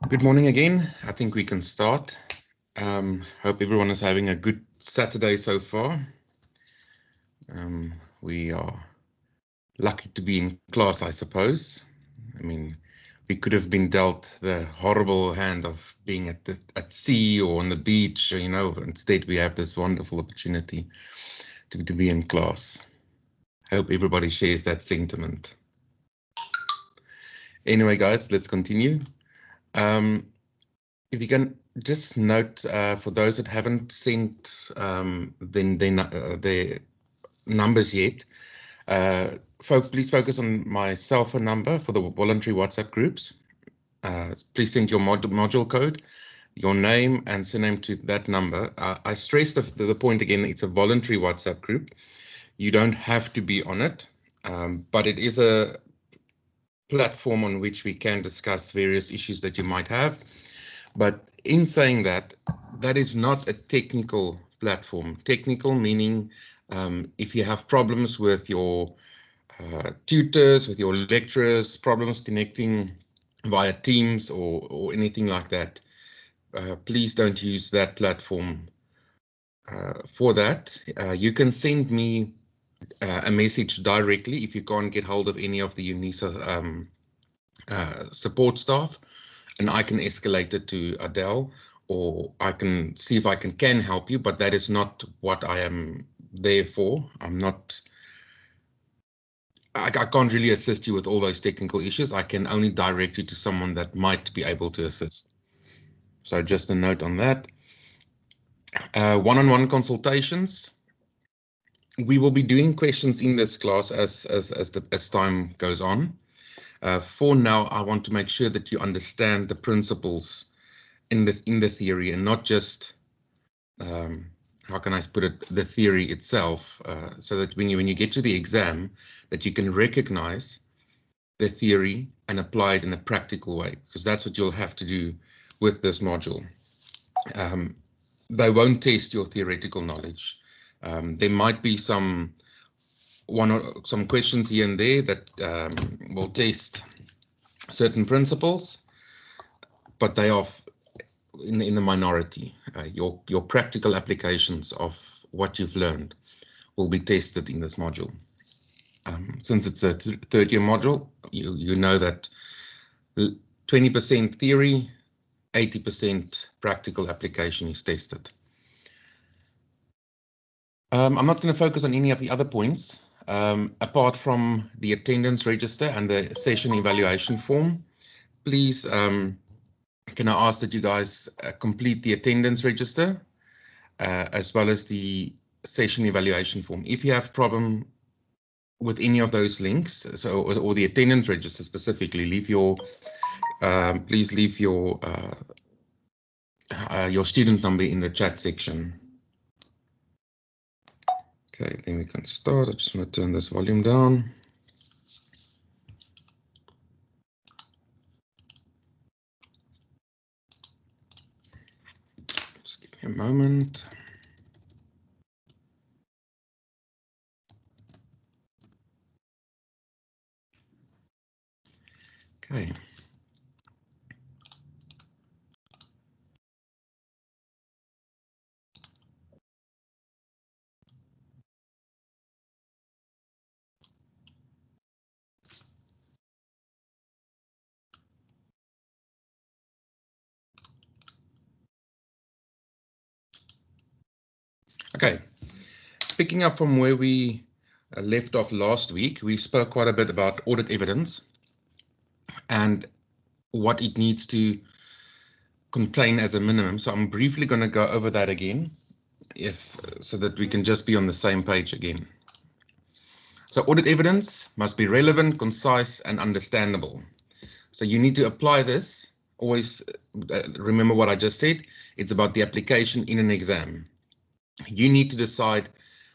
Good morning again. I think we can start. Hope everyone is having a good Saturday so far. We are lucky to be in class, I suppose. I mean, we could have been dealt the horrible hand of being at sea or on the beach, you know. Instead, we have this wonderful opportunity to be in class. Hope everybody shares that sentiment. Anyway, guys, let's continue. If you can just note, for those that haven't sent their numbers yet, please focus on my cell phone number for the voluntary WhatsApp groups. Please send your module code, your name and surname to that number. I stress the point again, it's a voluntary WhatsApp group. You don't have to be on it, but it is a platform on which we can discuss various issues that you might have. But in saying that, that is not a technical platform. Technical meaning if you have problems with your tutors, with your lecturers, problems connecting via Teams or anything like that, please don't use that platform for that. You can send me a message directly if you can't get hold of any of the UNISA support staff, and I can escalate it to Adele, or I can see if I can help you, but that is not what I am there for. I can't really assist you with all those technical issues. I can only direct you to someone that might be able to assist. So just a note on that. One-on-one consultations. We will be doing questions in this class as time goes on. For now, I want to make sure that you understand the principles in the theory, and not just how can I put it, the theory itself, so that when you get to the exam, that you can recognize the theory and apply it in a practical way, because that's what you'll have to do with this module. They won't test your theoretical knowledge. There might be some questions here and there that will test certain principles, but they are in the minority. Your practical applications of what you've learned will be tested in this module. Since it's a third year module, you know that 20% theory, 80% practical application is tested. I'm not going to focus on any of the other points, apart from the attendance register and the session evaluation form. Please, can I ask that you guys complete the attendance register as well as the session evaluation form. If you have problem with any of those links, or the attendance register specifically, please leave your student number in the chat section. Okay, then we can start. I just want to turn this volume down. Just give me a moment. Okay. Okay, picking up from where we left off last week, we spoke quite a bit about audit evidence and what it needs to contain as a minimum. So I'm briefly going to go over that again, so that we can just be on the same page again. So audit evidence must be relevant, concise, and understandable. So you need to apply this. Always remember what I just said. It's about the application in an exam. You need to decide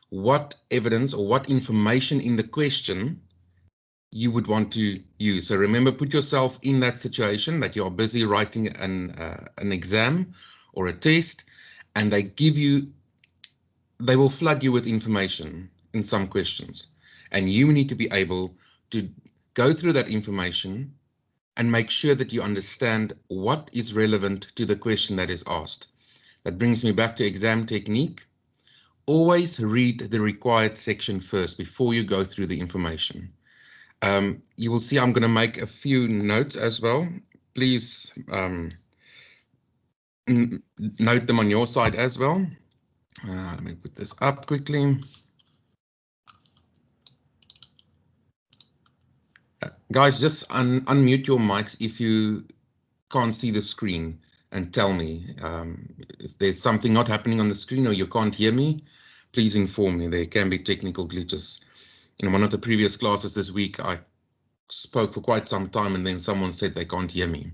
what evidence or what information in the question you would want to use. So remember, put yourself in that situation that you're busy writing an exam or a test, and they will flood you with information in some questions, and you need to be able to go through that information and make sure that you understand what is relevant to the question that is asked. That brings me back to exam technique. Always read the required section first before you go through the information. You will see I'm going to make a few notes as well. Please note them on your side as well. Let me put this up quickly. Guys, just unmute your mics if you can't see the screen and tell me. If there's something not happening on the screen or you can't hear me, please inform me. There can be technical glitches. In one of the previous classes this week, I spoke for quite some time and then someone said they can't hear me.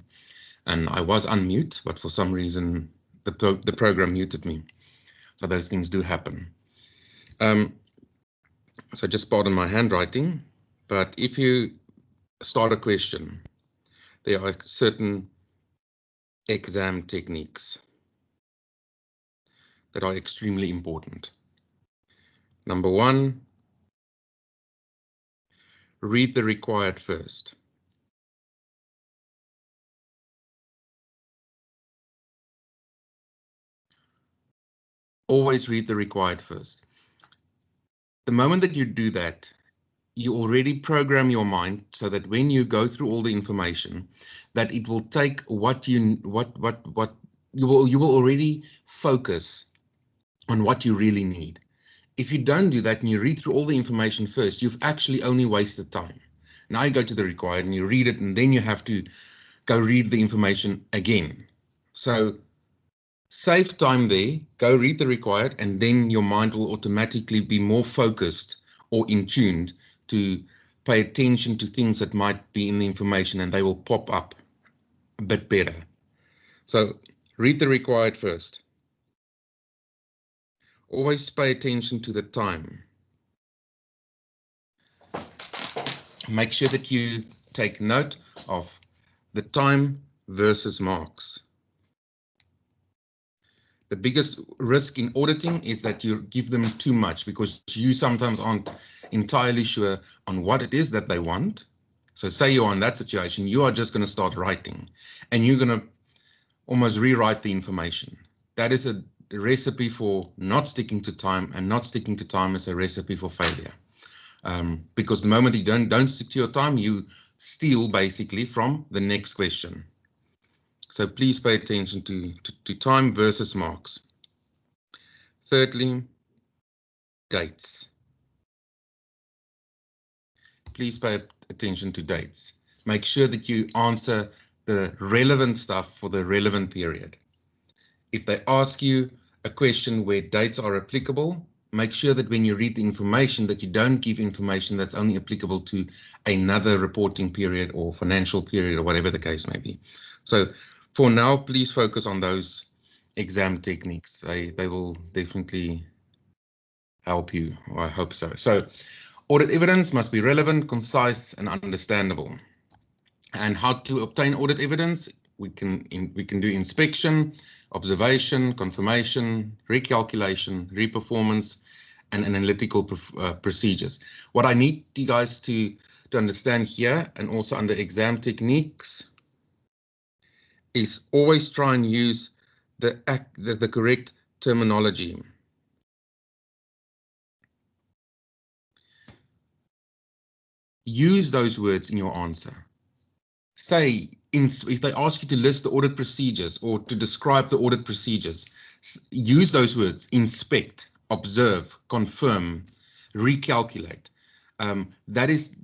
And I was unmute, but for some reason the program muted me. So those things do happen. So just pardon my handwriting, but if you start a question, there are certain exam techniques that are extremely important. Number one, read the required first. Always read the required first. The moment that you do that, you already program your mind so that when you go through all the information, that it will take what you will already focus on what you really need. If you don't do that and you read through all the information first, you've actually only wasted time. Now you go to the required and you read it, and then you have to go read the information again. So save time there, go read the required, and then your mind will automatically be more focused or in tuned to pay attention to things that might be in the information, and they will pop up a bit better. So read the required first. Always pay attention to the time. Make sure that you take note of the time versus marks. The biggest risk in auditing is that you give them too much because you sometimes aren't entirely sure on what it is that they want. So say you're in that situation, you are just going to start writing and you're going to almost rewrite the information. That is a recipe for not sticking to time, and not sticking to time is a recipe for failure. Because the moment you don't stick to your time, you steal basically from the next question. So please pay attention to time versus marks. Thirdly, dates. Please pay attention to dates. Make sure that you answer the relevant stuff for the relevant period. If they ask you a question where dates are applicable, make sure that when you read the information that you don't give information that's only applicable to another reporting period or financial period or whatever the case may be. So for now, please focus on those exam techniques. They will definitely help you, or I hope so. So audit evidence must be relevant, concise, and understandable. And how to obtain audit evidence? We can do inspection, observation, confirmation, recalculation, reperformance, and analytical procedures. What I need you guys to understand here, and also under exam techniques, is always try and use the correct terminology. Use those words in your answer. Say, if they ask you to list the audit procedures or to describe the audit procedures, use those words: inspect, observe, confirm, recalculate. That is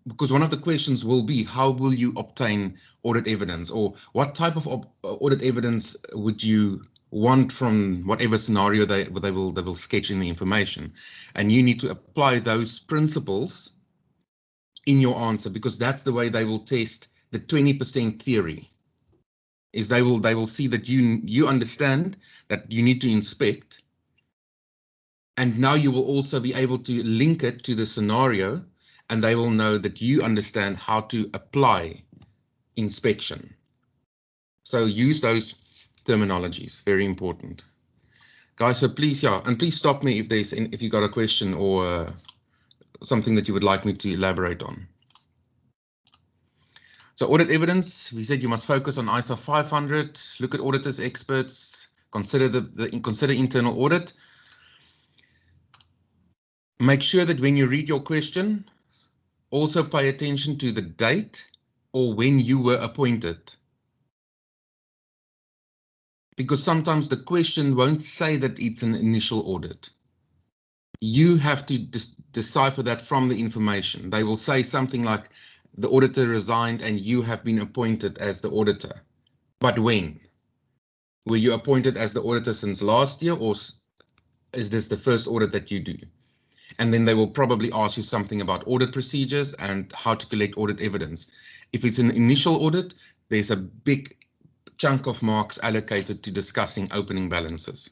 because one of the questions will be, how will you obtain audit evidence, or what type of audit evidence would you want from whatever scenario they will sketch in the information, and you need to apply those principles in your answer, because that's the way they will test the 20% theory. Is they will see that you understand that you need to inspect, and now you will also be able to link it to the scenario, and they will know that you understand how to apply inspection. So use those terminologies, very important. Guys, so please, and please stop me if you got a question or something that you would like me to elaborate on. So audit evidence, we said you must focus on ISO 500, look at auditors, experts, consider consider internal audit. Make sure that when you read your question, also pay attention to the date or when you were appointed. Because sometimes the question won't say that it's an initial audit. You have to decipher that from the information. They will say something like the auditor resigned and you have been appointed as the auditor. But when? Were you appointed as the auditor since last year, or is this the first audit that you do? And then they will probably ask you something about audit procedures and how to collect audit evidence. If it's an initial audit, there's a big chunk of marks allocated to discussing opening balances.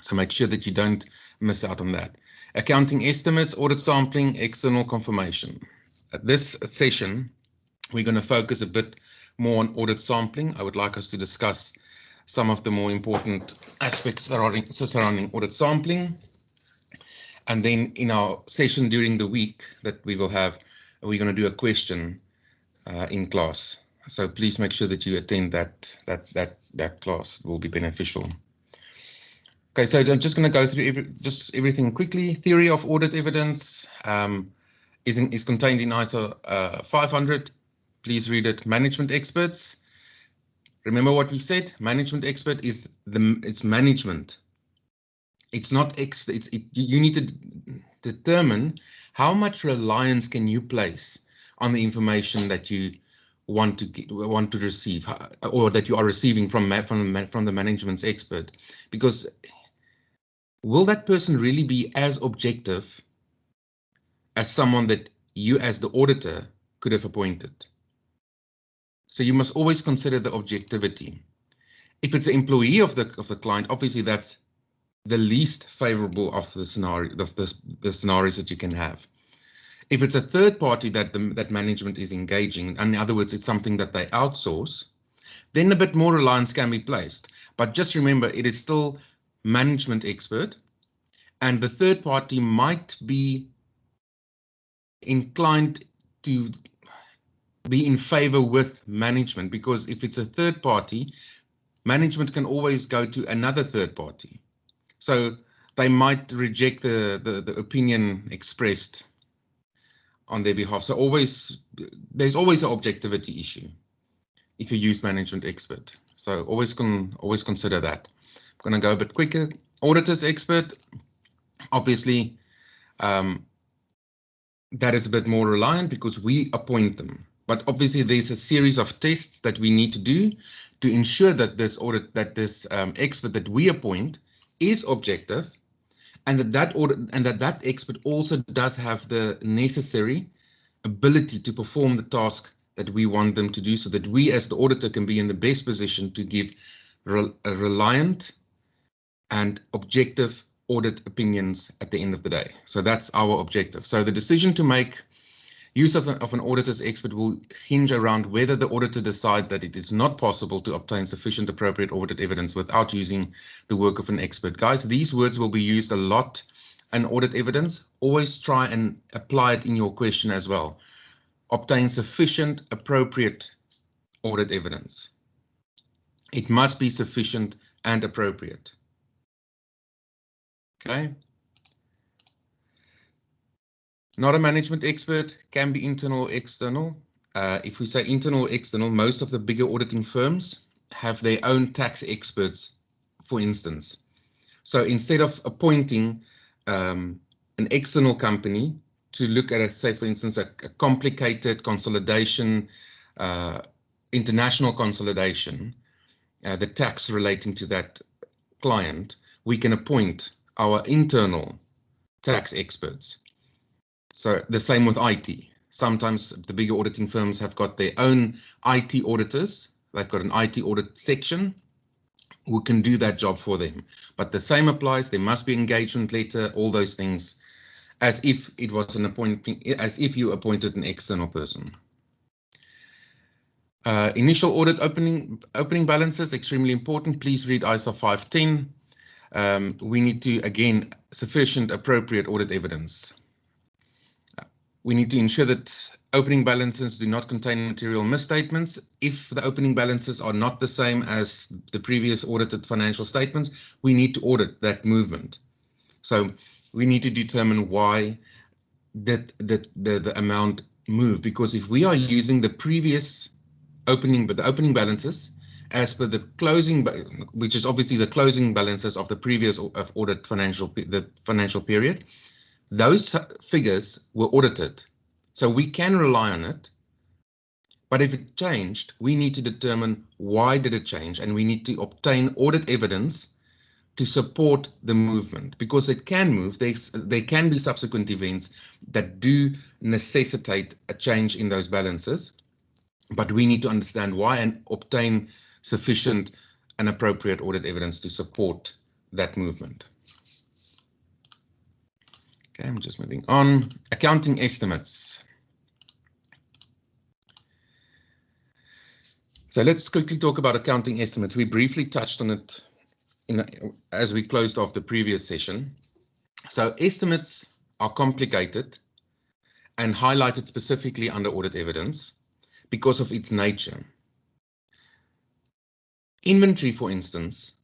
So make sure that you don't miss out on that. Accounting estimates, audit sampling, external confirmation. At this session, we're going to focus a bit more on audit sampling. I would like us to discuss some of the more important aspects surrounding audit sampling. And then in our session during the week that we will have, we're going to do a question in class. So please make sure that you attend that class. It will be beneficial. Okay, so I'm just going to go through everything quickly. Theory of audit evidence is contained in ISO 500. Please read it. Management experts. Remember what we said. Management expert it's management. It's not you need to determine how much reliance can you place on the information that you want to receive, or that you are receiving from the management's expert, because will that person really be as objective as someone that you as the auditor could have appointed? So you must always consider the objectivity. If it's an employee of the client, obviously that's the least favorable of the scenario of the scenarios that you can have. If it's a third party that management is engaging, in other words, it's something that they outsource, then a bit more reliance can be placed. But just remember, it is still management expert, and the third party might be inclined to be in favor with management, because if it's a third party, management can always go to another third party. So they might reject the opinion expressed on their behalf. So there's always an objectivity issue if you use management expert. So always consider that. I'm going to go a bit quicker. Auditors expert, obviously, that is a bit more reliant because we appoint them. But obviously, there's a series of tests that we need to do to ensure that this expert that we appoint is objective, and that expert also does have the necessary ability to perform the task that we want them to do, so that we as the auditor can be in the best position to give reliant and objective audit opinions at the end of the day. So that's our objective. So the decision to make use of an auditor's expert will hinge around whether the auditor decides that it is not possible to obtain sufficient appropriate audit evidence without using the work of an expert. Guys, these words will be used a lot in audit evidence. Always try and apply it in your question as well. Obtain sufficient appropriate audit evidence. It must be sufficient and appropriate. Okay. Not a management expert, can be internal or external. If we say internal or external, most of the bigger auditing firms have their own tax experts, for instance. So instead of appointing an external company to look at, say, for instance, a complicated consolidation, international consolidation, the tax relating to that client, we can appoint our internal tax experts. So the same with IT. Sometimes the bigger auditing firms have got their own IT auditors. They've got an IT audit section who can do that job for them. But the same applies. There must be engagement letter, all those things, as if it was an appointment, as if you appointed an external person. Initial audit opening balances, extremely important. Please read ISO 510. We need to, again, sufficient appropriate audit evidence. We need to ensure that opening balances do not contain material misstatements. If the opening balances are not the same as the previous audited financial statements, we need to audit that movement. So we need to determine why the amount moved, because if we are using the previous opening balances as per the closing, which is obviously the closing balances of the previous audit financial period, those figures were audited, so we can rely on it. But if it changed, we need to determine why did it change, and we need to obtain audit evidence to support the movement, because it can move. There can be subsequent events that do necessitate a change in those balances, but we need to understand why and obtain sufficient and appropriate audit evidence to support that movement. Okay, I'm just moving on. Accounting estimates. So let's quickly talk about accounting estimates. We briefly touched on it as we closed off the previous session. So estimates are complicated and highlighted specifically under audit evidence because of its nature. Inventory, for instance,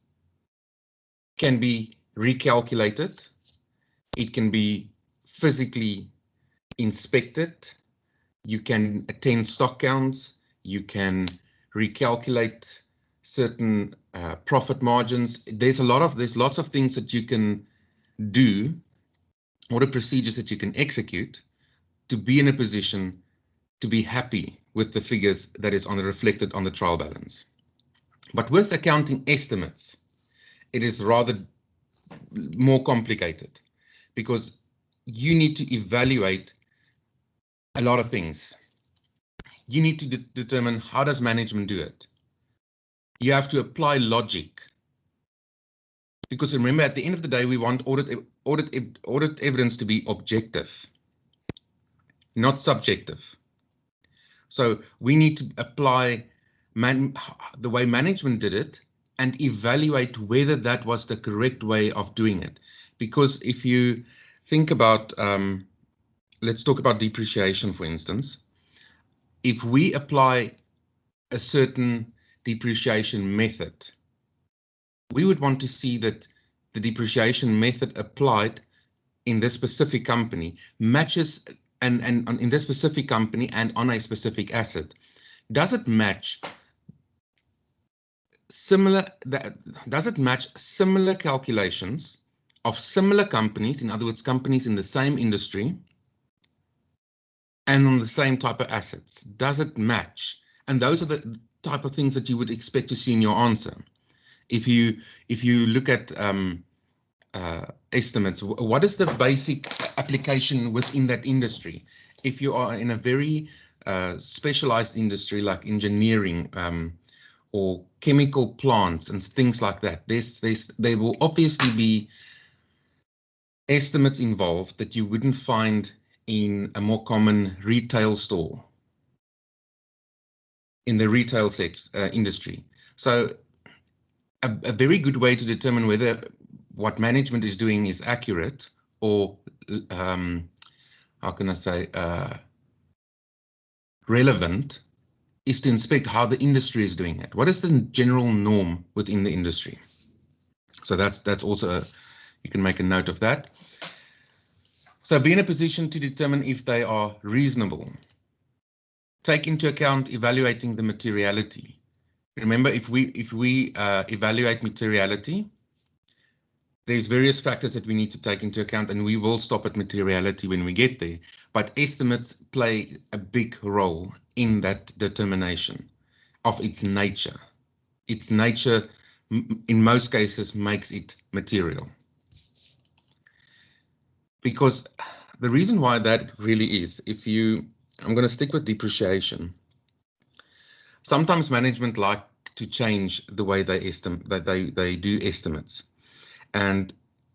can be recalculated. It can be physically inspected. You can attend stock counts. You can recalculate certain profit margins. There's lots of things that you can do, or the procedures that you can execute to be in a position to be happy with the figures that is reflected on the trial balance. But with accounting estimates, it is rather more complicated, because you need to evaluate a lot of things. You need to determine, how does management do it? You have to apply logic, because remember, at the end of the day, we want audit evidence to be objective, not subjective. So we need to apply the way management did it and evaluate whether that was the correct way of doing it. Because if you think about, let's talk about depreciation, for instance. If we apply a certain depreciation method, we would want to see that the depreciation method applied in this specific company matches, and in this specific company and on a specific asset. Does it match similar calculations of similar companies, in other words, companies in the same industry and on the same type of assets? Does it match? And those are the type of things that you would expect to see in your answer. If you look at estimates, what is the basic application within that industry? If you are in a very specialized industry like engineering or chemical plants and things like that, there will obviously be estimates involved that you wouldn't find in a more common retail store, in the retail industry. So a very good way to determine whether what management is doing is accurate, or how can I say, relevant, is to inspect how the industry is doing it. What is the general norm within the industry? So that's also, you can make a note of that. So be in a position to determine if they are reasonable. Take into account evaluating the materiality. Remember, if we evaluate materiality, there's various factors that we need to take into account, and we will stop at materiality when we get there. But estimates play a big role in that determination of its nature. Its nature, in most cases, makes it material. Because the reason why that really is, I'm going to stick with depreciation. Sometimes management like to change the way they do estimates. And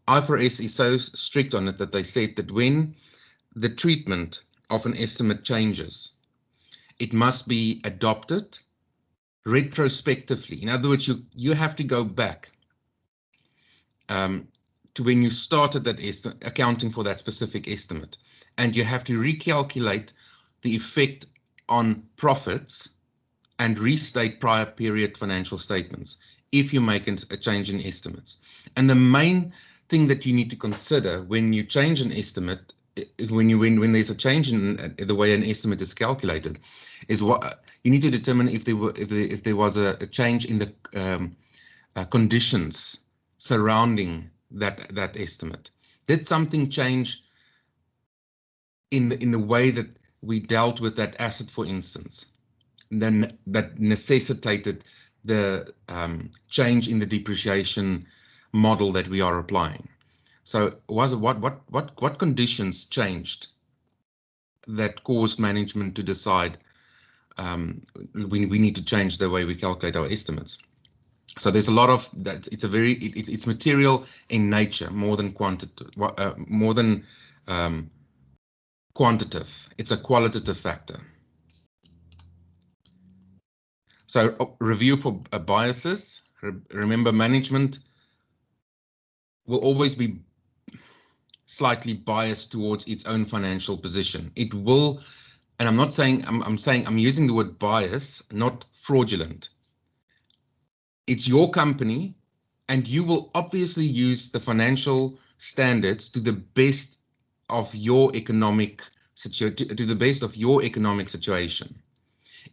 IFRS is so strict on it that they said that when the treatment of an estimate changes, it must be adopted retrospectively. In other words, you have to go back to when you started that accounting for that specific estimate, and you have to recalculate the effect on profits and restate prior period financial statements if you make a change in estimates. And the main thing that you need to consider when you change an estimate, when there's a change in the way an estimate is calculated, is what you need to determine if there was a change in the conditions surrounding that estimate. Did something change in the way that we dealt with that asset, for instance, then that necessitated the change in the depreciation model that we are applying? So what conditions changed that caused management to decide we need to change the way we calculate our estimates? So there's a lot of that. It's material in nature more than quantitative. Quantitative. It's a qualitative factor. So review for biases. Remember, management will always be slightly biased towards its own financial position. It will, and I'm not saying, I'm using the word bias, not fraudulent. It's your company, and you will obviously use the financial standards to the best of your economic situation.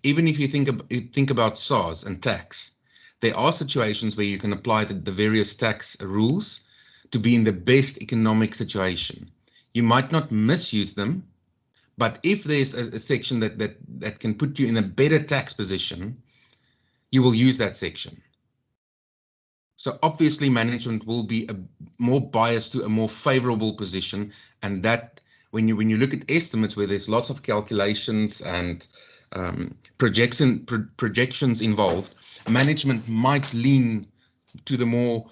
Even if you think about SARS and tax, there are situations where you can apply the various tax rules to be in the best economic situation. You might not misuse them, but if there's a section that can put you in a better tax position, you will use that section. So obviously management will be more biased to a more favorable position, and that when you look at estimates where there's lots of calculations and projections involved, management might lean to the more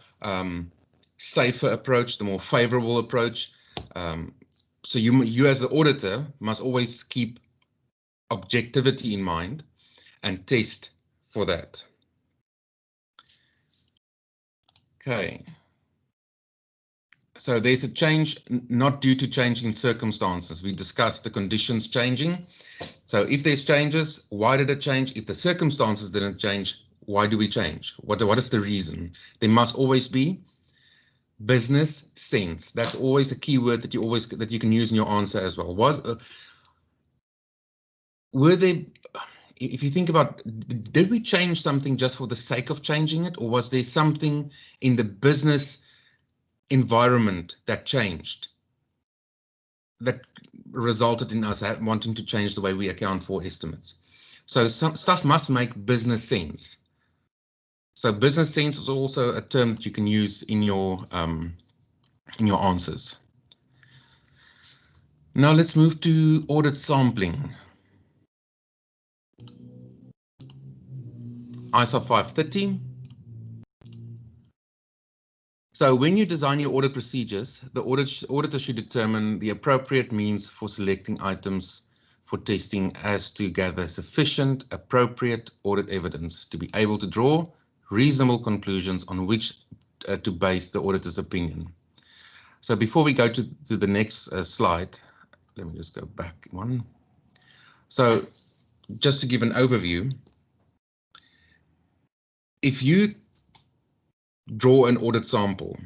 safer approach, the more favorable approach. So you as the auditor must always keep objectivity in mind and test for that. Okay. So there's a change not due to changing circumstances. We discussed the conditions changing. So if there's changes, why did it change? If the circumstances didn't change, why do we change? What is the reason? There must always be business sense. That's always a key word that you can use in your answer as well. Were there, if you think about, did we change something just for the sake of changing it, or was there something in the business environment that changed, that resulted in us wanting to change the way we account for estimates? So some stuff must make business sense. So business sense is also a term that you can use in your answers. Now let's move to audit sampling. ISO 530. So when you design your audit procedures, the auditor should determine the appropriate means for selecting items for testing as to gather sufficient, appropriate audit evidence to be able to draw reasonable conclusions on which to base the auditor's opinion. So before we go to the next slide, let me just go back one. So just to give an overview, if you draw an audit sample,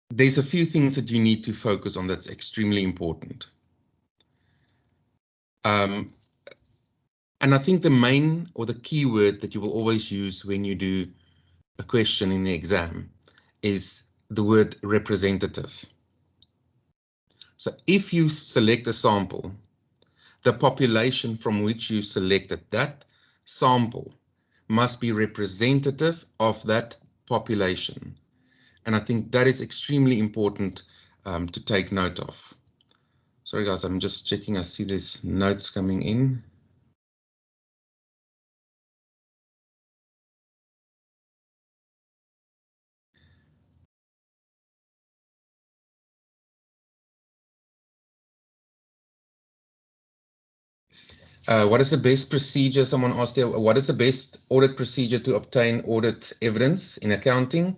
there's a few things that you need to focus on that's extremely important. And I think the main or the key word that you will always use when you do a question in the exam is the word representative. So if you select a sample, the population from which you selected that sample must be representative of that population. And I think that is extremely important to take note of. Sorry guys, I'm just checking. I see there's notes coming in. What is the best procedure? Someone asked here, what is the best audit procedure to obtain audit evidence in accounting?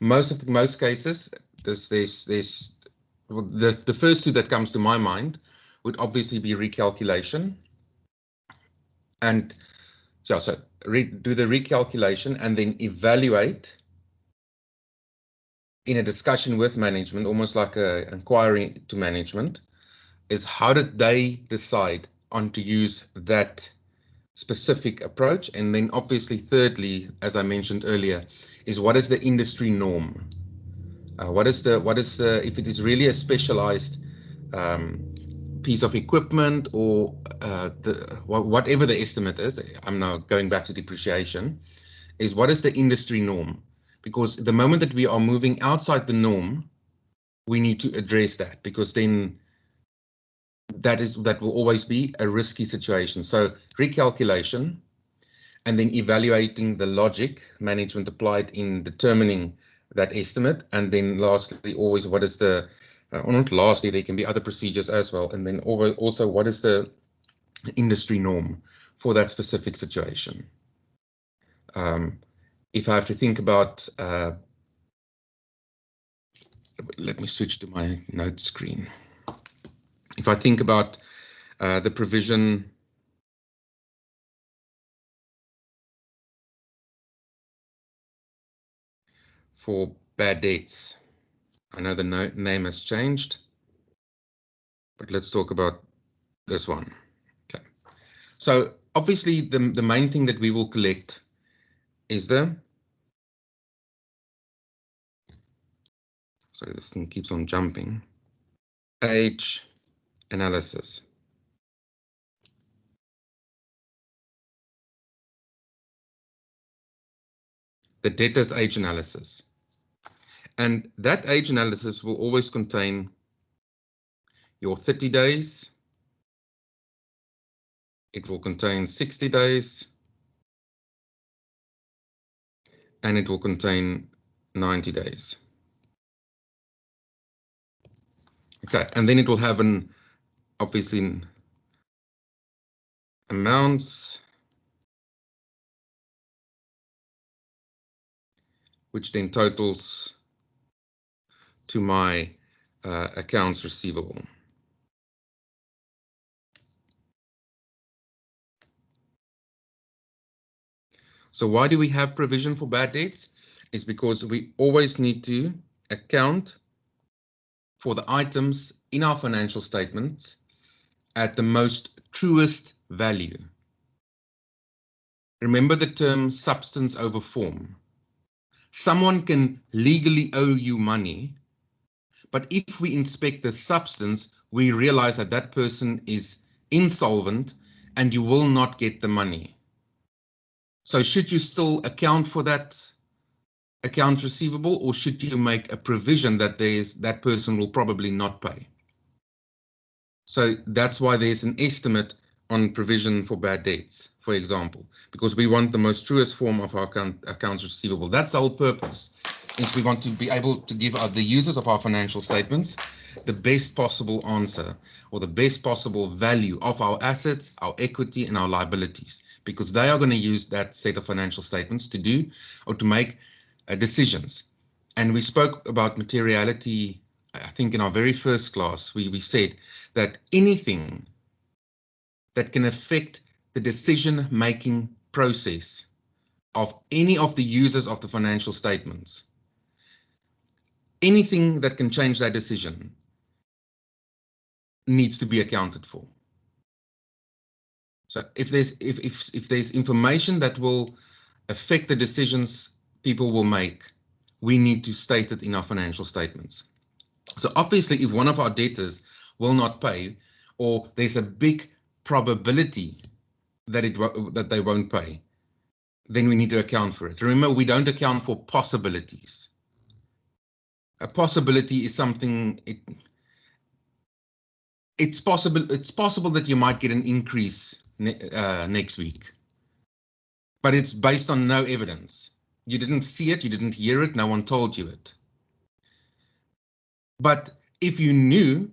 Most cases, there's well, the first two that comes to my mind would obviously be recalculation. And yeah, so do the recalculation and then evaluate in a discussion with management, almost like an inquiry to management, is how did they decide on to use that specific approach? And then obviously, thirdly, as I mentioned earlier, is what is the industry norm? What is if it is really a specialized piece of equipment or whatever the estimate is, I'm now going back to depreciation, is what is the industry norm? Because the moment that we are moving outside the norm, we need to address that, because then that will always be a risky situation. So recalculation, and then evaluating the logic management applied in determining that estimate. And then lastly, always what is the, or not lastly, there can be other procedures as well. And then also what is the industry norm for that specific situation. If I have to think about, let me switch to my note screen. If I think about the provision for bad debts, I know the name has changed, but let's talk about this one. Okay. So obviously the main thing that we will collect is sorry, this thing keeps on jumping, age analysis. The debtor's age analysis. And that age analysis will always contain your 30 days. It will contain 60 days. And it will contain 90 days. Okay, and then it will have obviously amounts, which then totals to my accounts receivable. So why do we have provision for bad debts? It's because we always need to account for the items in our financial statements at the most truest value. Remember the term substance over form. Someone can legally owe you money, but if we inspect the substance, we realize that that person is insolvent and you will not get the money. So should you still account for that account receivable, or should you make a provision that that person will probably not pay? So that's why there's an estimate on provision for bad debts, for example, because we want the most truest form of our accounts receivable. That's the whole purpose, is we want to be able to give the users of our financial statements the best possible answer, or the best possible value of our assets, our equity, and our liabilities, because they are going to use that set of financial statements to do or to make decisions. And we spoke about materiality, I think in our very first class. We said that anything that can affect the decision-making process of any of the users of the financial statements, anything that can change that decision needs to be accounted for. So if there's information that will affect the decisions people will make, we need to state it in our financial statements. So obviously, if one of our debtors will not pay, or there's a big probability that they won't pay, then we need to account for it. Remember, we don't account for possibilities. A possibility is something, it's possible that you might get an increase next week, but it's based on no evidence. You didn't see it, you didn't hear it, no one told you it. But if you knew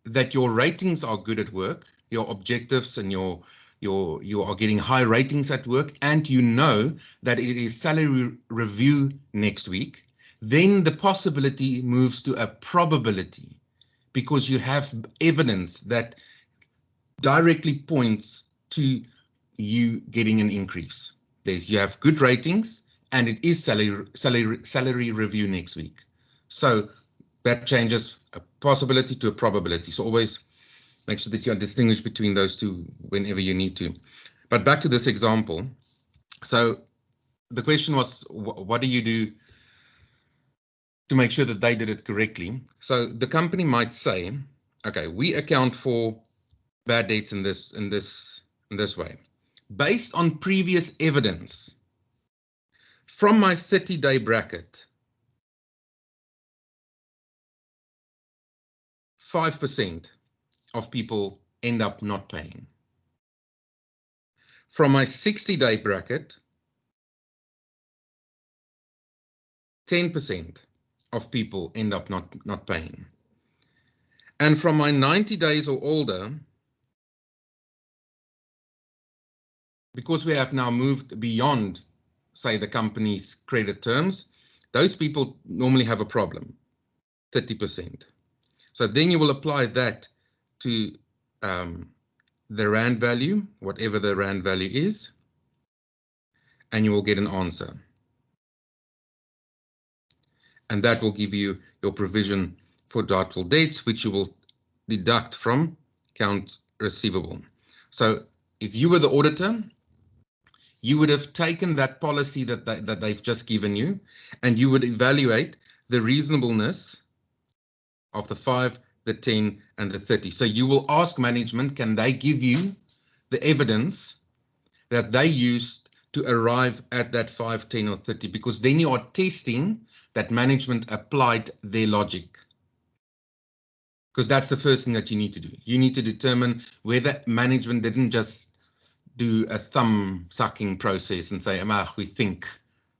that your ratings are good at work, your objectives, and you are getting high ratings at work, and you know that it is salary review next week, then the possibility moves to a probability, because you have evidence that directly points to you getting an increase. You have good ratings, and it is salary review next week. So that changes a possibility to a probability. So always make sure that you distinguish between those two whenever you need to. But back to this example. So the question was, what do you do to make sure that they did it correctly? So the company might say, okay, we account for bad debts in this way. Based on previous evidence from my 30-day bracket, 5% of people end up not paying. From my 60-day bracket, 10% of people end up not paying. And from my 90 days or older, because we have now moved beyond, say, the company's credit terms, those people normally have a problem, 30%. So then you will apply that to the Rand value, whatever the Rand value is, and you will get an answer. And that will give you your provision for doubtful debts, which you will deduct from account receivable. So if you were the auditor, you would have taken that policy that they've just given you, and you would evaluate the reasonableness of the 5, the 10, and the 30. So you will ask management, can they give you the evidence that they used to arrive at that 5, 10, or 30? Because then you are testing that management applied their logic. Because that's the first thing that you need to do. You need to determine whether management didn't just do a thumb sucking process and say, we think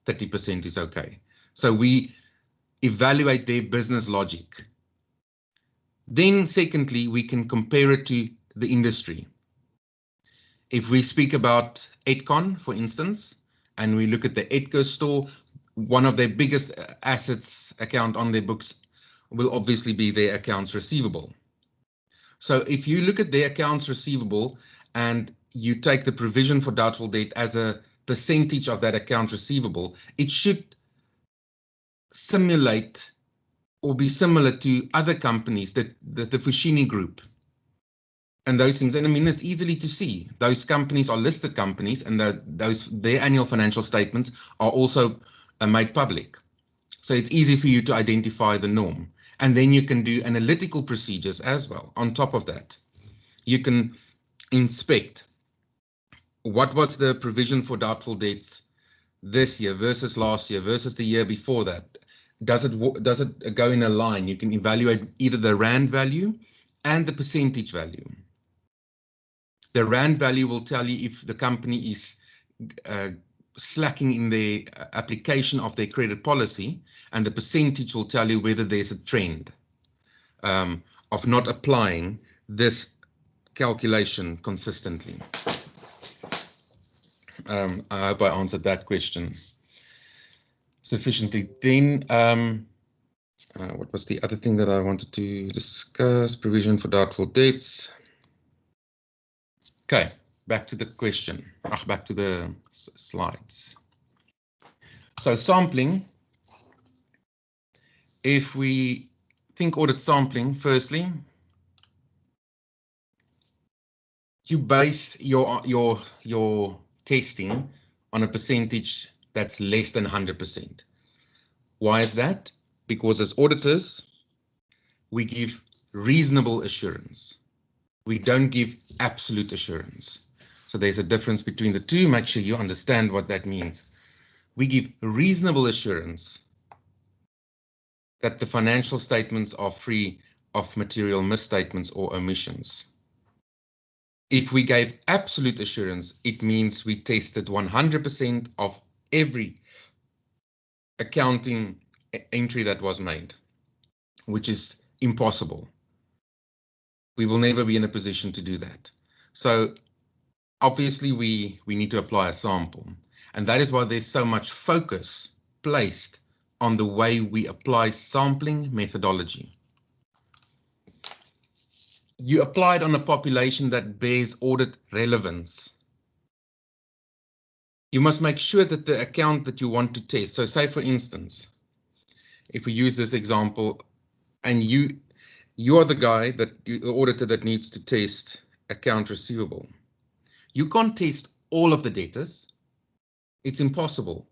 30% is okay. So we evaluate their business logic. Then secondly, we can compare it to the industry. If we speak about Edcon, for instance, and we look at the Edco store, one of their biggest assets account on their books will obviously be their accounts receivable. So if you look at their accounts receivable and you take the provision for doubtful debt as a percentage of that account receivable, it should simulate or be similar to other companies, the Fushini Group and those things. And I mean, it's easily to see. Those companies are listed companies, and their annual financial statements are also made public. So it's easy for you to identify the norm. And then you can do analytical procedures as well. On top of that, you can inspect what was the provision for doubtful debts this year versus last year versus the year before that. Does it go in a line? You can evaluate either the Rand value and the percentage value. The Rand value will tell you if the company is slacking in the application of their credit policy, and the percentage will tell you whether there's a trend of not applying this calculation consistently. I hope I answered that question sufficiently. Then what was the other thing that I wanted to discuss? Provision for doubtful debts. Okay, back to the question. Back to the slides. So sampling. If we think audit sampling, firstly, you base your testing on a percentage that's less than 100%. Why is that? Because as auditors, we give reasonable assurance. We don't give absolute assurance. So there's a difference between the two. Make sure you understand what that means. We give reasonable assurance that the financial statements are free of material misstatements or omissions. If we gave absolute assurance, it means we tested 100% of every accounting entry that was made, which is impossible. We will never be in a position to do that. So obviously we need to apply a sample, and that is why there's so much focus placed on the way we apply sampling methodology. you applied on a population that bears audit relevance. You must make sure that the account that you want to test, so say for instance, if we use this example, and you are the guy, the auditor that needs to test account receivable. You can't test all of the debtors. It's impossible.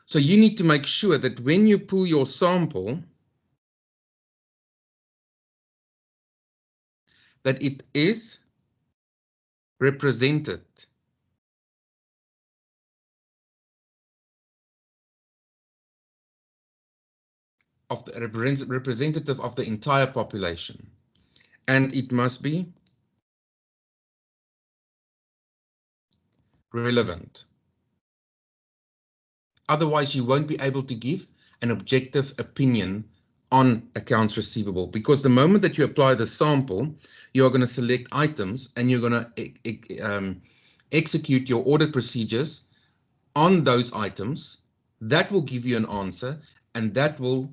So you need to make sure that when you pull your sample, that it is represented of the representative of the entire population, and it must be relevant. Otherwise, you won't be able to give an objective opinion on accounts receivable, because the moment that you apply the sample, you're going to select items and you're going to execute your audit procedures on those items. That will give you an answer, and that will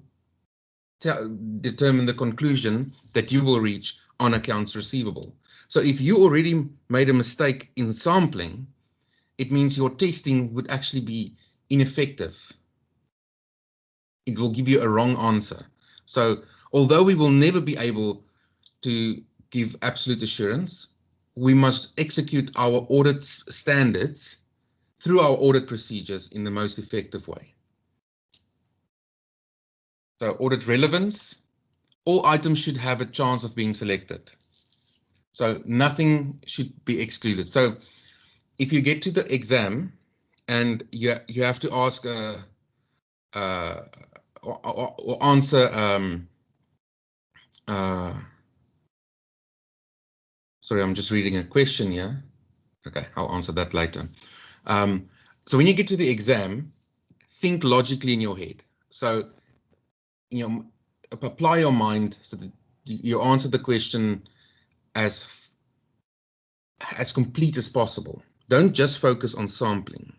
determine the conclusion that you will reach on accounts receivable. So if you already made a mistake in sampling, it means your testing would actually be ineffective. It will give you a wrong answer. So although we will never be able to give absolute assurance, we must execute our audit standards through our audit procedures in the most effective way. So audit relevance, all items should have a chance of being selected. So nothing should be excluded. So if you get to the exam and you have to ask or answer sorry, I'm just reading a question here. Okay, I'll answer that later. So when you get to the exam, think logically in your head. So, apply your mind so that you answer the question as complete as possible. Don't just focus on sampling.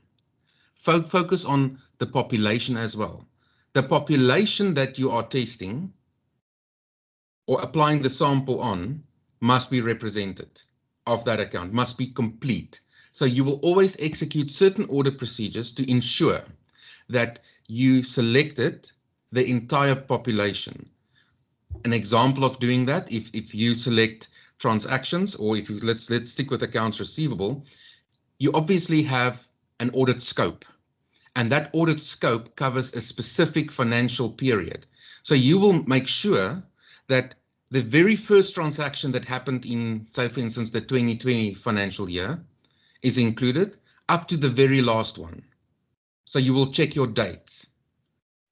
Focus on the population as well. The population that you are testing or applying the sample on must be represented of that account, must be complete. So you will always execute certain audit procedures to ensure that you selected the entire population. An example of doing that, if you select transactions, or if you let's stick with accounts receivable, you obviously have an audit scope, and that audit scope covers a specific financial period. So you will make sure that the very first transaction that happened in, say, for instance, the 2020 financial year is included up to the very last one. So you will check your dates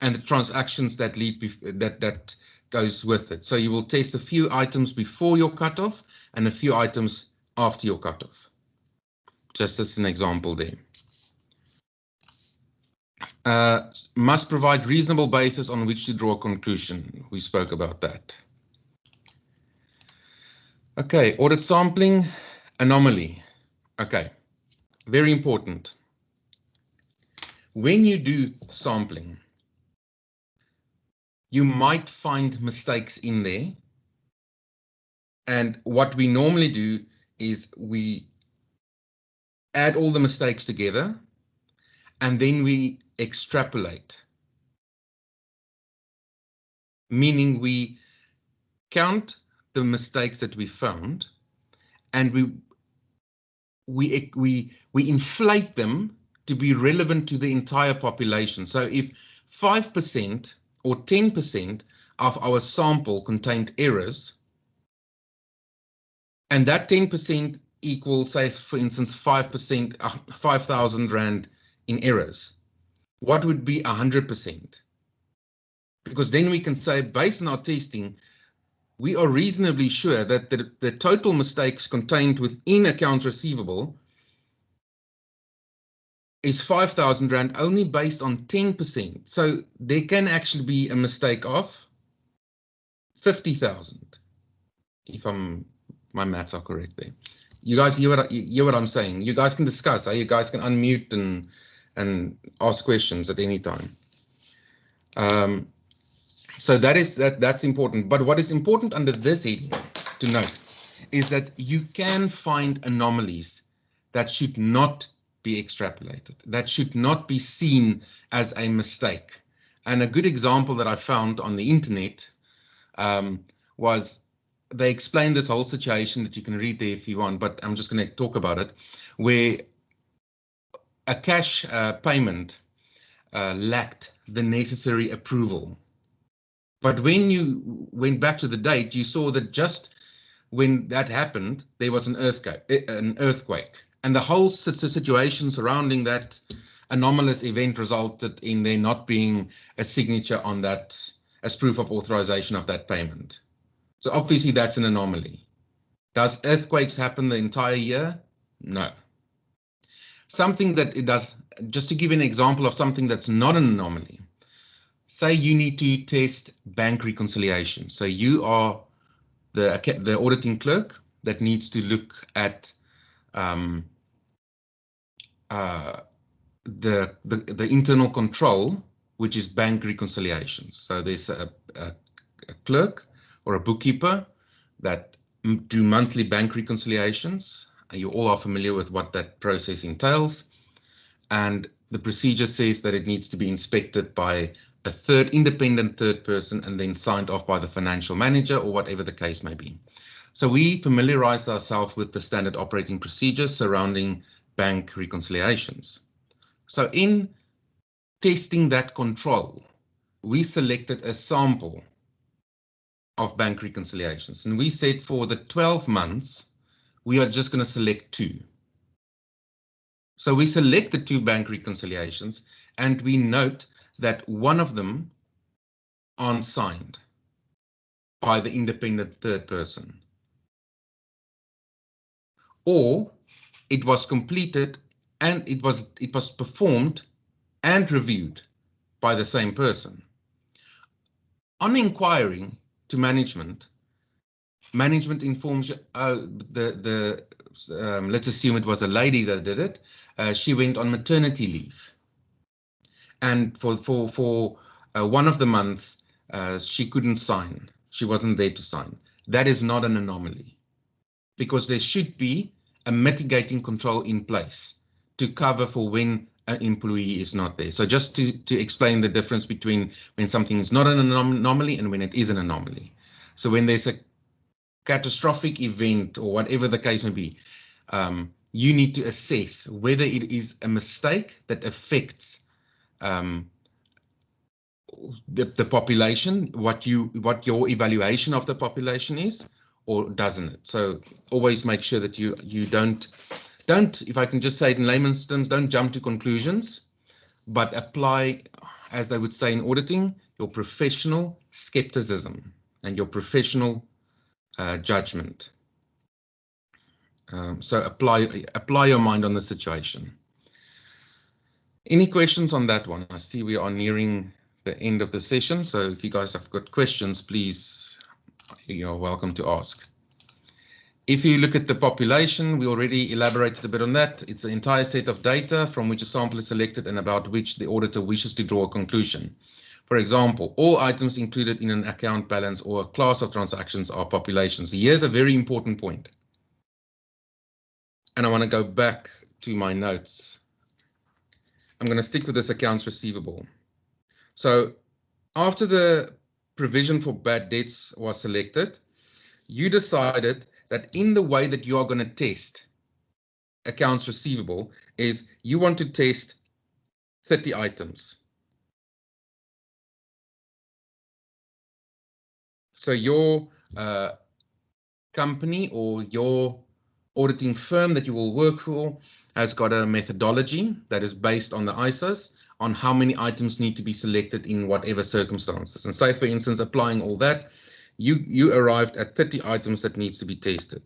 and the transactions that lead that goes with it. So you will test a few items before your cutoff and a few items after your cutoff. Just as an example there. Must provide reasonable basis on which to draw a conclusion. We spoke about that. Okay, audit sampling, anomaly. Okay, very important. When you do sampling, you might find mistakes in there. And what we normally do is we add all the mistakes together and then we extrapolate. Meaning we count the mistakes that we found and we inflate them to be relevant to the entire population. So if 5% or 10% of our sample contained errors, and that 10% equals, say, for instance, 5%, 5,000 Rand in errors, what would be 100%? Because then we can say, based on our testing, we are reasonably sure that the total mistakes contained within accounts receivable is 5,000 Rand only based on 10%. So there can actually be a mistake of 50,000, if my maths are correct there. You guys hear what I'm saying? You guys can discuss. You guys can unmute and ask questions at any time. So that's important. But what is important under this heading to note is that you can find anomalies that should not be extrapolated, that should not be seen as a mistake. And a good example that I found on the internet was they explained this whole situation that you can read there if you want, but I'm just going to talk about it, where a cash payment lacked the necessary approval. But when you went back to the date, you saw that just when that happened, there was an earthquake. And the whole situation surrounding that anomalous event resulted in there not being a signature on that as proof of authorization of that payment. So obviously that's an anomaly. Does earthquakes happen the entire year? No. Something that it does, just to give you an example of something that's not an anomaly, say you need to test bank reconciliation. So you are the auditing clerk that needs to look at the internal control, which is bank reconciliations. So there's a clerk or a bookkeeper that do monthly bank reconciliations. You all are familiar with what that process entails. And the procedure says that it needs to be inspected by a independent third person and then signed off by the financial manager or whatever the case may be. So we familiarize ourselves with the standard operating procedures surrounding bank reconciliations. So in testing that control, we selected a sample of bank reconciliations, and we said for the 12 months, we are just going to select 2. So we select the 2 bank reconciliations, and we note that one of them aren't signed by the independent third person, or it was completed and it was performed and reviewed by the same person. On inquiring to management informs you, let's assume it was a lady that did it. She went on maternity leave, and for one of the months, she couldn't sign. She wasn't there to sign. That is not an anomaly, because there should be a mitigating control in place to cover for when an employee is not there. So just to explain the difference between when something is not an anomaly and when it is an anomaly. So when there's a catastrophic event or whatever the case may be, you need to assess whether it is a mistake that affects the population, what your evaluation of the population is, or doesn't it. So always make sure that you don't, if I can just say it in layman's terms, don't jump to conclusions, but apply, as they would say in auditing, your professional skepticism and your professional judgment. So apply your mind on the situation. Any questions on that one? I see we are nearing the end of the session, so if you guys have got questions, please, you're welcome to ask. If you look at the population, we already elaborated a bit on that. It's the entire set of data from which a sample is selected and about which the auditor wishes to draw a conclusion. For example, all items included in an account balance or a class of transactions are populations. Here's a very important point. And I want to go back to my notes. I'm going to stick with this accounts receivable. So after the provision for bad debts was selected, you decided that in the way that you are going to test accounts receivable is you want to test 30 items. So your company or your auditing firm that you will work for has got a methodology that is based on the ISOs on how many items need to be selected in whatever circumstances. And say, for instance, applying all that, you arrived at 30 items that needs to be tested.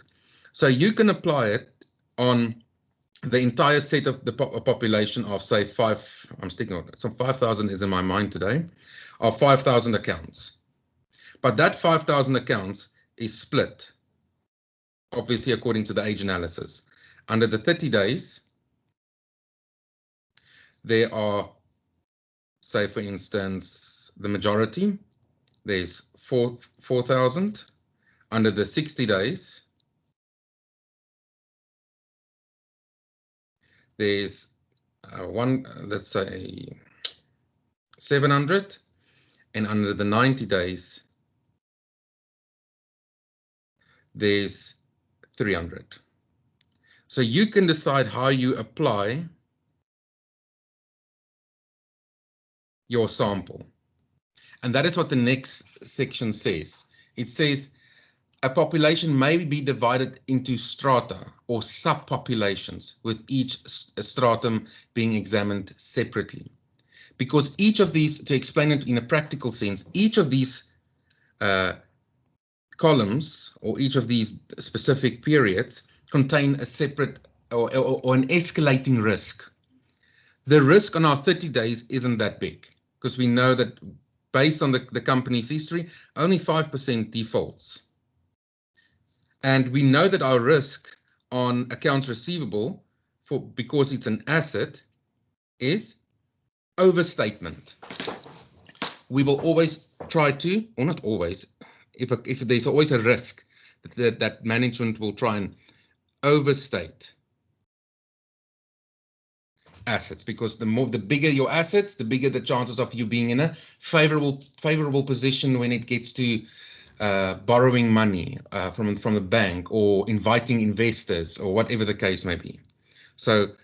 So you can apply it on the entire set of the population of, say, I'm sticking on it, so 5,000 is in my mind today, of 5,000 accounts. But that 5,000 accounts is split, obviously, according to the age analysis. Under the 30 days, there are, say, for instance, the majority, there's 4,000. Under the 60 days, there's let's say 700, and under the 90 days, there's 300. So you can decide how you apply your sample. And that is what the next section says. It says a population may be divided into strata or subpopulations, with each stratum being examined separately. Because each of these, to explain it in a practical sense, each of these columns or each of these specific periods contain a separate or an escalating risk. The risk on our 30 days isn't that big because we know that based on the company's history, only 5% defaults. And we know that our risk on accounts receivable, because it's an asset, is overstatement. We will always try to, or not always, if there's always a risk that management will try and overstate assets, because the bigger your assets, the bigger the chances of you being in a favorable position when it gets to borrowing money from the bank or inviting investors or whatever the case may be. So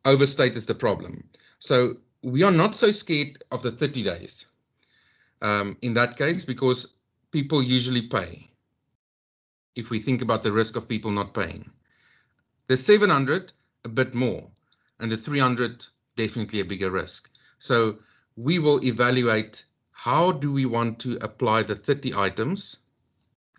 overstate is the problem. So we are not so scared of the 30 days in that case, because people usually pay if we think about the risk of people not paying. The 700, a bit more, and the 300, definitely a bigger risk. So we will evaluate how do we want to apply the 30 items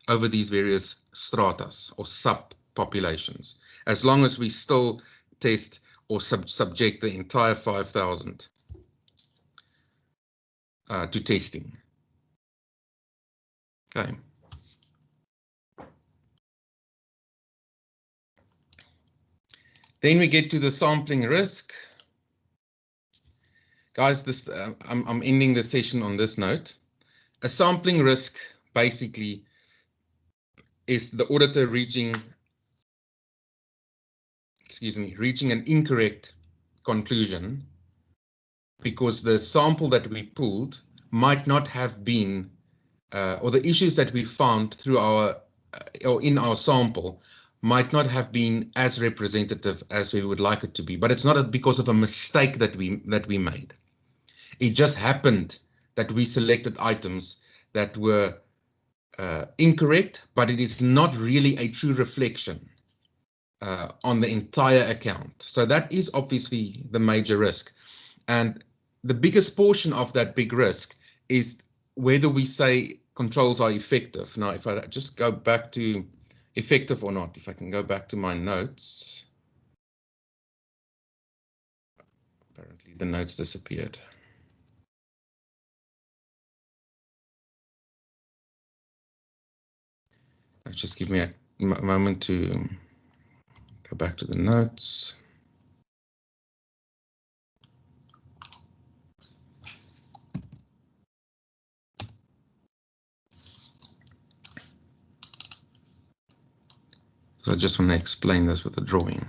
over these various stratas or subpopulations, as long as we still test or subject the entire 5,000 to testing. Okay. Then we get to the sampling risk. Guys, this I'm ending the session on this note. A sampling risk basically is the auditor reaching an incorrect conclusion because the sample that we pulled might not have been, or the issues that we found through our or in our sample might not have been as representative as we would like it to be. But it's not because of a mistake that we made. It just happened that we selected items that were incorrect, but it is not really a true reflection on the entire account. So that is obviously the major risk. And the biggest portion of that big risk is whether we say controls are effective. Now, if I just go back to effective or not, if I can go back to my notes. Apparently the notes disappeared. Just give me a moment to go back to the notes. So I just want to explain this with a drawing.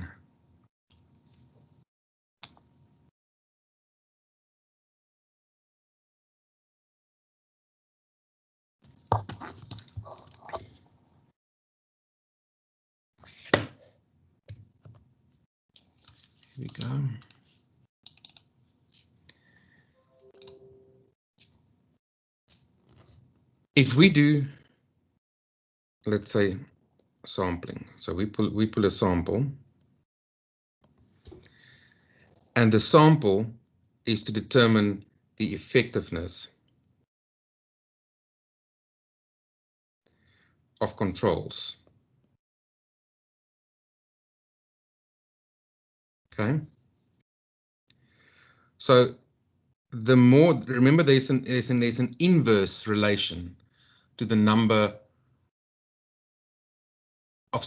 Here we go. If we do, let's say, sampling, so we pull a sample, and the sample is to determine the effectiveness of controls. Okay. So the more, remember, there's an inverse relation to the number of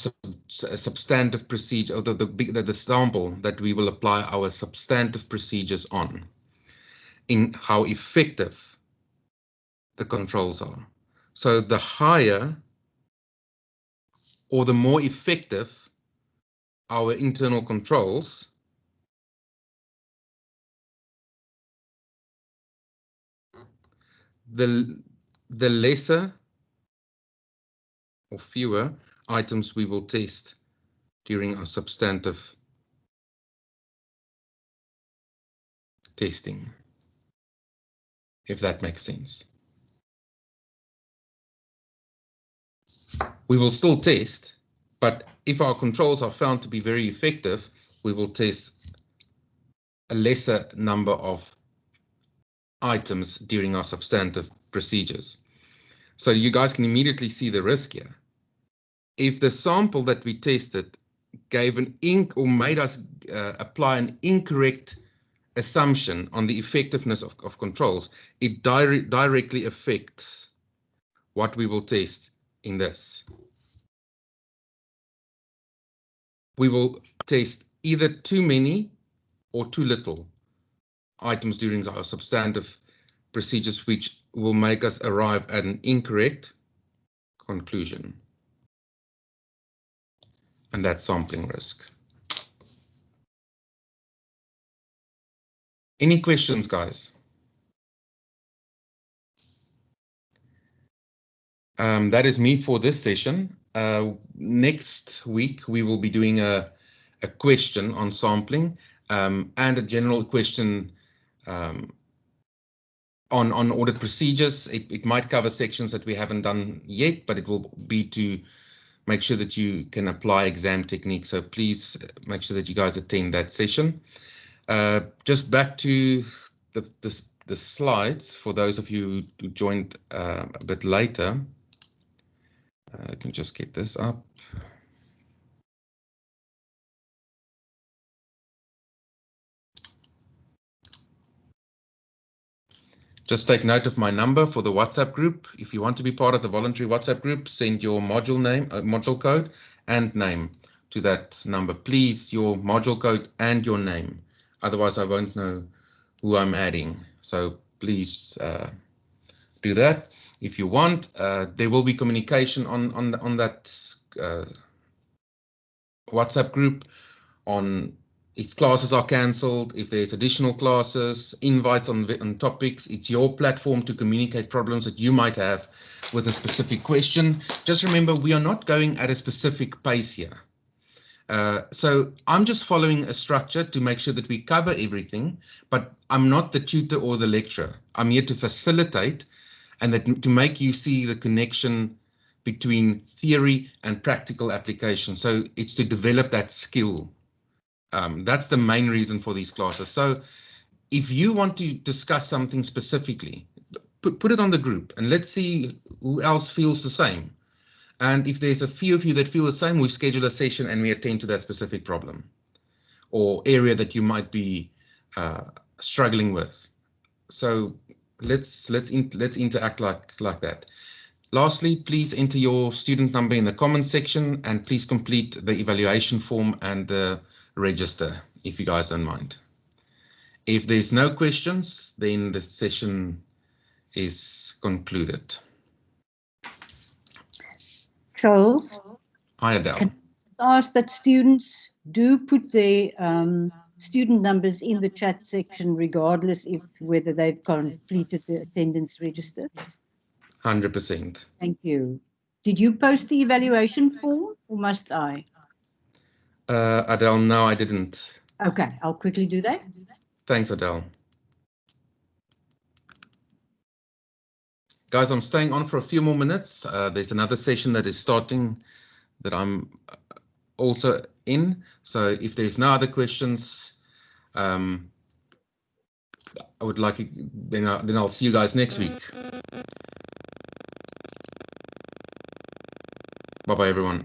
substantive procedure, or the sample that we will apply our substantive procedures on, in how effective the controls are. So the higher or the more effective our internal controls, the lesser or fewer items we will test during our substantive testing, if that makes sense. We will still test, but if our controls are found to be very effective, we will test a lesser number of items during our substantive procedures. So you guys can immediately see the risk here. If the sample that we tested gave an or made us apply an incorrect assumption on the effectiveness of controls, it directly affects what we will test in this. We will test either too many or too little items during our substantive procedures, which will make us arrive at an incorrect conclusion. And that's sampling risk. Any questions, guys? That is me for this session. Next week, we will be doing a question on sampling and a general question on audit procedures. It might cover sections that we haven't done yet, but it will be to make sure that you can apply exam techniques. So please make sure that you guys attend that session. Just back to the slides for those of you who joined a bit later. I can just get this up. Just take note of my number for the WhatsApp group. If you want to be part of the voluntary WhatsApp group, send your module name, module code and name to that number. Please, your module code and your name. Otherwise, I won't know who I'm adding. So please do that. If you want, there will be communication on that WhatsApp group on if classes are cancelled, if there's additional classes, invites on topics. It's your platform to communicate problems that you might have with a specific question. Just remember, we are not going at a specific pace here. So I'm just following a structure to make sure that we cover everything, but I'm not the tutor or the lecturer. I'm here to facilitate and that to make you see the connection between theory and practical application. So it's to develop that skill. That's the main reason for these classes. So if you want to discuss something specifically, put it on the group and let's see who else feels the same. And if there's a few of you that feel the same, we schedule a session and we attend to that specific problem or area that you might be struggling with. So let's interact like that. Lastly, please enter your student number in the comment section and please complete the evaluation form and the register if you guys don't mind. If there's no questions, then the session is concluded. Charles? Hi, Adele. Can I ask that students do put their student numbers in the chat section regardless if whether they've completed the attendance register? 100%. Thank you. Did you post the evaluation form or must I? Adele, no, I didn't. Okay, I'll quickly do that. Thanks, Adele. Guys, I'm staying on for a few more minutes. There's another session that is starting that I'm also in. So if there's no other questions, I would like then I'll see you guys next week. Bye-bye, everyone.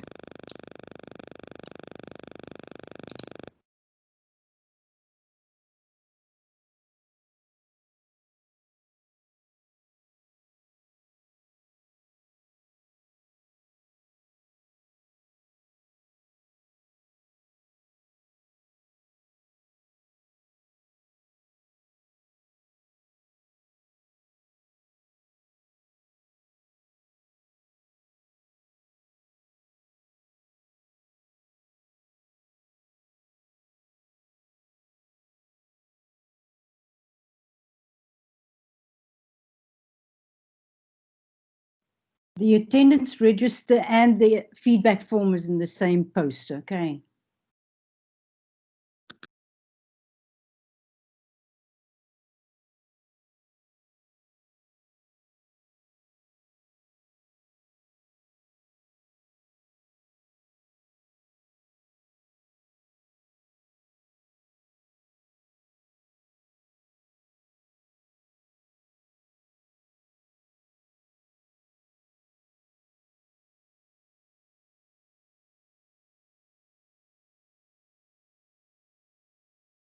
The attendance register and the feedback form is in the same post, okay?